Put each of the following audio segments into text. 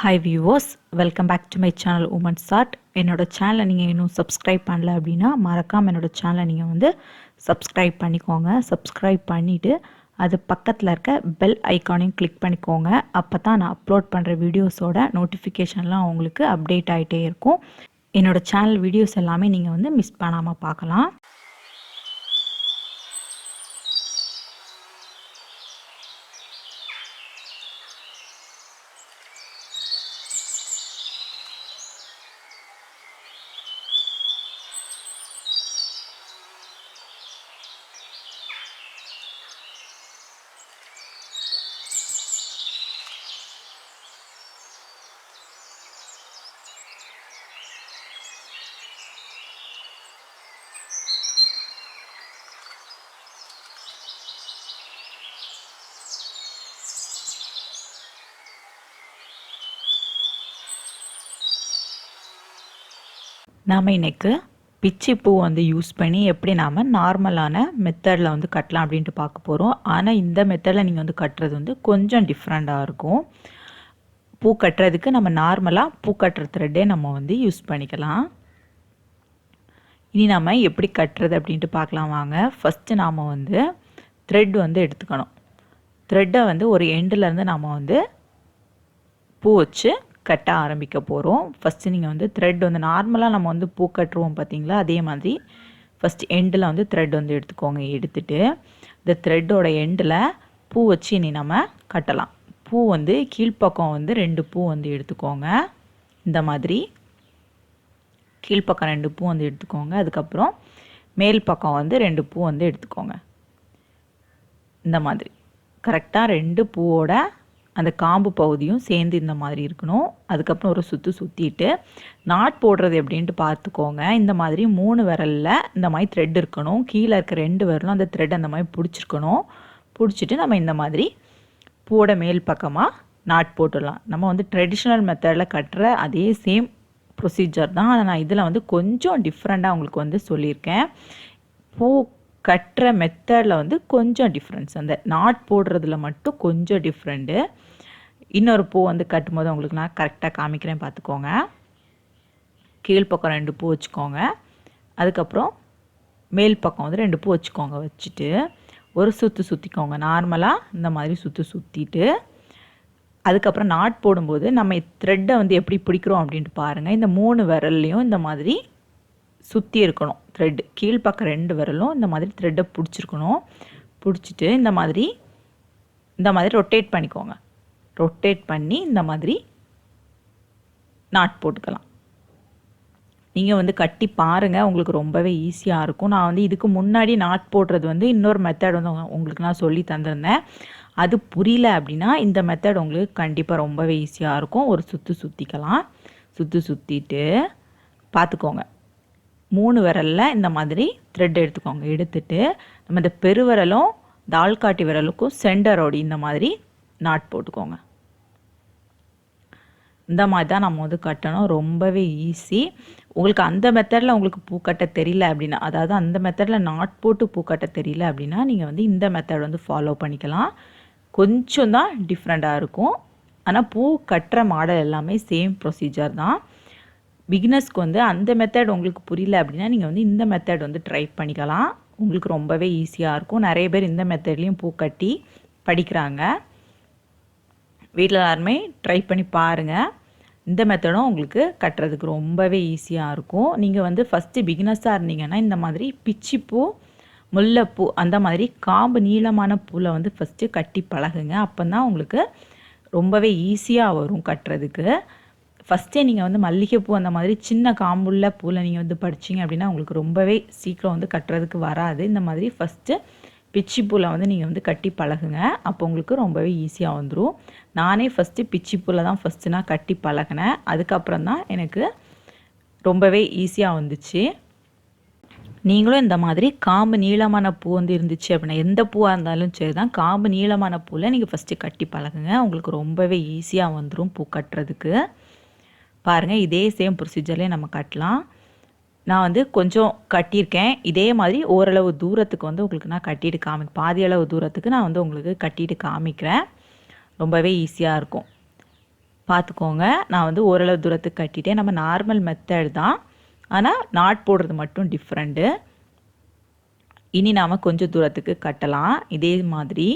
Hi viewers, welcome back to my channel Women's Art. என்னோட சேனலை நீங்கள் இன்னும் சப்ஸ்கிரைப் பண்ணல அப்படின்னா மறக்காமல் என்னோட சேனலை நீங்கள் வந்து சப்ஸ்கிரைப் பண்ணிக்கோங்க. சப்ஸ்கிரைப் பண்ணிவிட்டு அது பக்கத்தில் இருக்க பெல் ஐக்கானையும் கிளிக் பண்ணிக்கோங்க. அப்போ தான் நான் அப்லோட் பண்ணுற வீடியோஸோட நோட்டிஃபிகேஷன்லாம் உங்களுக்கு அப்டேட் ஆகிட்டே இருக்கும். என்னோட சேனல் வீடியோஸ் எல்லாமே நீங்கள் வந்து மிஸ் பண்ணாமல் பார்க்கலாம். நாம் இன்றைக்கு பிச்சி பூ வந்து யூஸ் பண்ணி எப்படி நாம் நார்மலான மெத்தடில் வந்து கட்டலாம் அப்படின்ட்டு பார்க்க போகிறோம். ஆனால் இந்த மெத்தடில் நீங்கள் வந்து கட்டுறது வந்து கொஞ்சம் டிஃப்ரெண்ட்டாக இருக்கும். பூ கட்டுறதுக்கு நம்ம நார்மலாக பூ கட்டுற த்ரெட்டே நம்ம வந்து யூஸ் பண்ணிக்கலாம். இனி நம்ம எப்படி கட்டுறது அப்படின்ட்டு பார்க்கலாம் வாங்க. ஃபஸ்ட்டு நாம் வந்து த்ரெட் வந்து எடுத்துக்கணும். த்ரெட்டை வந்து ஒரு எண்டுலேருந்து நாம் வந்து பூ வச்சு கட்ட ஆரம்பிக்க போகிறோம். ஃபஸ்ட்டு நீங்கள் வந்து த்ரெட் வந்து நார்மலாக நம்ம வந்து பூ கட்டுருவோம் பார்த்தீங்களா, அதே மாதிரி ஃபஸ்ட்டு எண்டில் வந்து த்ரெட் வந்து எடுத்துக்கோங்க. எடுத்துகிட்டு இந்த த்ரெட்டோட எண்டில் பூ வச்சு இனி நம்ம கட்டலாம். பூ வந்து கீழ்ப்பக்கம் வந்து 2 பூ வந்து எடுத்துக்கோங்க. இந்த மாதிரி கீழ்ப்பக்கம் 2 பூ வந்து எடுத்துக்கோங்க. அதுக்கப்புறம் மேல் பக்கம் வந்து 2 பூ வந்து எடுத்துக்கோங்க. இந்த மாதிரி கரெக்டாக 2 பூவோட அந்த காம்பு பகுதியும் சேர்ந்து இந்த மாதிரி இருக்கணும். அதுக்கப்புறம் ஒரு சுற்றிட்டு நாட் போடுறது எப்படின்ட்டு பார்த்துக்கோங்க. இந்த மாதிரி 3 விரலில் இந்த மாதிரி த்ரெட் இருக்கணும். கீழே இருக்க 2 விரலும் அந்த த்ரெட் அந்த மாதிரி பிடிச்சிருக்கணும். பிடிச்சிட்டு நம்ம இந்த மாதிரி பூவோட மேல் பக்கமாக நாட் போட்டுடலாம். நம்ம வந்து ட்ரெடிஷ்னல் மெத்தடில் கட்டுற அதே சேம் ப்ரொசீஜர் தான். ஆனால் நான் இதில் வந்து கொஞ்சம் டிஃப்ரெண்ட்டாக உங்களுக்கு வந்து சொல்லியிருக்கேன். பூ கட்டுற மெத்தடில் வந்து கொஞ்சம் டிஃப்ரென்ஸ், அந்த நாட் போடுறதுல மட்டும் கொஞ்சம் டிஃப்ரெண்ட்டு. இன்னொரு பூ வந்து கட்டும்போது உங்களுக்கு நான் கரெக்டாக காமிக்கிறேன் பார்த்துக்கோங்க. கீழ்ப்பக்கம் 2 பூ வச்சுக்கோங்க. அதுக்கப்புறம் மேல் பக்கம் வந்து 2 பூ வச்சுக்கோங்க. வச்சுட்டு ஒரு சுற்றிக்கோங்க. நார்மலாக இந்த மாதிரி சுற்றிட்டு அதுக்கப்புறம் நாட் போடும்போது நம்ம த்ரெட்டை வந்து எப்படி பிடிக்கிறோம் அப்படின்ட்டு பாருங்கள். இந்த 3 விரல்லையும் இந்த மாதிரி சுற்றி இருக்கணும் த்ரெட்டு. கீழ்ப்பக்கம் 2 விரலும் இந்த மாதிரி த்ரெட்டை பிடிச்சிருக்கணும். பிடிச்சிட்டு இந்த மாதிரி ரொட்டேட் பண்ணிக்கோங்க. ரொட்டேட் பண்ணி இந்த மாதிரி நாட் போட்டுக்கலாம். நீங்கள் வந்து கட்டி பாருங்கள், உங்களுக்கு ரொம்பவே ஈஸியாக இருக்கும். நான் வந்து இதுக்கு முன்னாடி நாட் போடுறது வந்து இன்னொரு மெத்தட் வந்து உங்களுக்கு நான் சொல்லி தந்திருந்தேன். அது புரியல அப்படின்னா இந்த மெத்தட் உங்களுக்கு கண்டிப்பாக ரொம்பவே ஈஸியாக இருக்கும். ஒரு சுற்றிக்கலாம். சுற்றிட்டு பார்த்துக்கோங்க. 3 விரலில் இந்த மாதிரி த்ரெட் எடுத்துக்கோங்க. எடுத்துட்டு நம்ம இந்த பெருவிரலும் இந்த ஆள்காட்டி விரலுக்கும் சென்டரோடி இந்த மாதிரி நாட் போட்டுக்கோங்க. இந்த மாதிரி தான் நம்ம வந்து கட்டணும். ரொம்பவே ஈஸி. உங்களுக்கு அந்த மெத்தடில் உங்களுக்கு பூ கட்ட தெரியல அப்படின்னா, அதாவது அந்த மெத்தடில் நாட் போட்டு பூ கட்ட தெரியல அப்படின்னா நீங்கள் வந்து இந்த மெத்தட் வந்து ஃபாலோ பண்ணிக்கலாம். கொஞ்சம் தான் டிஃப்ரெண்ட்டாக இருக்கும். ஆனால் பூ கட்டுற மாடல் எல்லாமே சேம் ப்ரொசீஜர் தான். பிகினர்ஸ்க்கு வந்து அந்த மெத்தட் உங்களுக்கு புரியல அப்படின்னா நீங்கள் வந்து இந்த மெத்தட் வந்து ட்ரை பண்ணிக்கலாம். உங்களுக்கு ரொம்பவே ஈஸியாக இருக்கும். நிறைய பேர் இந்த மெத்தட்லேயும் பூ கட்டி படிக்கிறாங்க. வீட்டில் எல்லாருமே ட்ரை பண்ணி பாருங்கள். இந்த மெத்தடும் உங்களுக்கு கட்டுறதுக்கு ரொம்பவே ஈஸியாக இருக்கும். நீங்கள் வந்து ஃபஸ்ட்டு பிகினர்ஸாக இருந்தீங்கன்னா இந்த மாதிரி பிச்சிப்பூ, முல்லைப்பூ அந்த மாதிரி காம்பு நீளமான பூவில் வந்து ஃபஸ்ட்டு கட்டி பழகுங்க. அப்போ தான் உங்களுக்கு ரொம்பவே ஈஸியாக வரும் கட்டுறதுக்கு. ஃபஸ்ட்டே நீங்கள் வந்து மல்லிகைப்பூ அந்த மாதிரி சின்ன காம்புள்ள பூவில் நீங்கள் வந்து படிச்சிங்க அப்படின்னா உங்களுக்கு ரொம்பவே சீக்கிரம் வந்து கட்டுறதுக்கு வராது. இந்த மாதிரி ஃபஸ்ட்டு பிச்சி பூவில் வந்து நீங்கள் வந்து கட்டி பழகுங்க. அப்போ உங்களுக்கு ரொம்பவே ஈஸியாக வந்துடும். நானே ஃபஸ்ட்டு பிச்சி பூவில் தான் ஃபஸ்ட்டு நான் கட்டி பழகினேன். அதுக்கப்புறம் தான் எனக்கு ரொம்பவே ஈஸியாக வந்துச்சு. நீங்களும் இந்த மாதிரி காம்பு நீளமான பூ வந்து இருந்துச்சு அப்படின்னா, எந்த பூவாக இருந்தாலும் சரி தான், காம்பு நீளமான பூவில் நீங்கள் ஃபஸ்ட்டு கட்டி பழகுங்க. உங்களுக்கு ரொம்பவே ஈஸியாக வந்துடும் பூ கட்டுறதுக்கு. பாருங்கள், இதே சேம் ப்ரொசீஜர்லேயே நம்ம கட்டலாம். நான் வந்து கொஞ்சம் கட்டியிருக்கேன். இதே மாதிரி ஓரளவு தூரத்துக்கு வந்து உங்களுக்கு நான் கட்டிட்டு பாதி அளவு தூரத்துக்கு நான் வந்து உங்களுக்கு கட்டிட்டு காமிக்கிறேன். ரொம்பவே ஈஸியாக இருக்கும். பார்த்துக்கோங்க. நான் வந்து ஓரளவு தூரத்துக்கு கட்டிட்டேன். நம்ம நார்மல் மெத்தட் தான், ஆனால் நாட் போடுறது மட்டும் டிஃப்ரெண்ட்டு. இனி நாம் கொஞ்சம் தூரத்துக்கு கட்டலாம் இதே மாதிரி.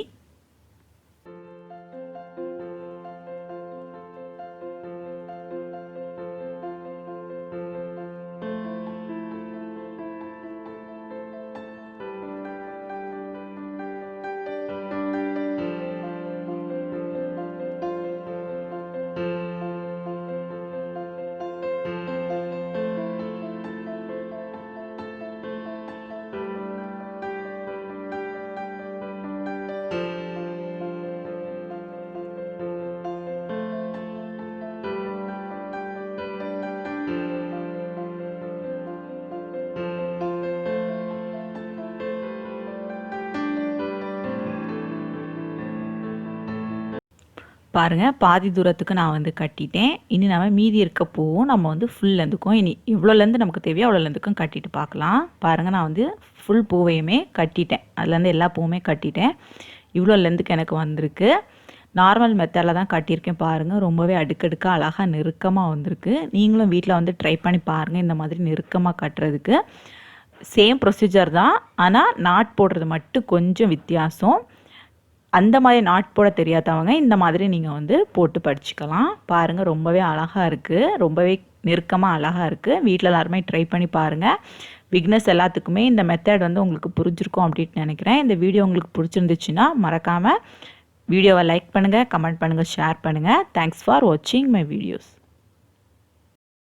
பாருங்கள், பாதி தூரத்துக்கு நான் வந்து கட்டிட்டேன். இனி நம்ம மீதி இருக்க பூவும் நம்ம வந்து ஃபுல் லெந்துக்கும் இனி எவ்வளோ லெந்து நமக்கு தேவையோ அவ்வளோ லெந்துக்கும் கட்டிட்டு பார்க்கலாம். பாருங்கள், நான் வந்து ஃபுல் பூவையுமே கட்டிட்டேன். அதுலேருந்து எல்லா பூவுமே கட்டிட்டேன். இவ்வளோ லெந்துக்கு எனக்கு வந்திருக்கு. நார்மல் மெத்தடில் தான் கட்டியிருக்கேன். பாருங்கள், ரொம்பவே அடுக்கடுக்காக அழகாக நெருக்கமாக வந்திருக்கு. நீங்களும் வீட்டில் வந்து ட்ரை பண்ணி பாருங்கள் இந்த மாதிரி நெருக்கமாக கட்டுறதுக்கு. சேம் ப்ரொசீஜர் தான், ஆனால் நாட் போடுறது மட்டும் கொஞ்சம் வித்தியாசம். அந்த மாதிரி நாட் போட தெரியாதவங்க இந்த மாதிரி நீங்கள் வந்து போட்டு படிச்சுக்கலாம். பாருங்கள், ரொம்பவே அழகாக இருக்குது. ரொம்பவே நெருக்கமாக அழகாக இருக்குது. வீட்டில் எல்லாருமே ட்ரை பண்ணி பாருங்கள். பிகினர்ஸ் எல்லாத்துக்குமே இந்த மெத்தட் வந்து உங்களுக்கு புரிஞ்சிருக்கும் அப்படின்னு நினைக்கிறேன். இந்த வீடியோ உங்களுக்கு பிடிச்சிருந்துச்சுன்னா மறக்காமல் வீடியோவை லைக் பண்ணுங்கள், கமெண்ட் பண்ணுங்கள், ஷேர் பண்ணுங்கள். தேங்க்ஸ் ஃபார் வாட்சிங் மை வீடியோஸ்.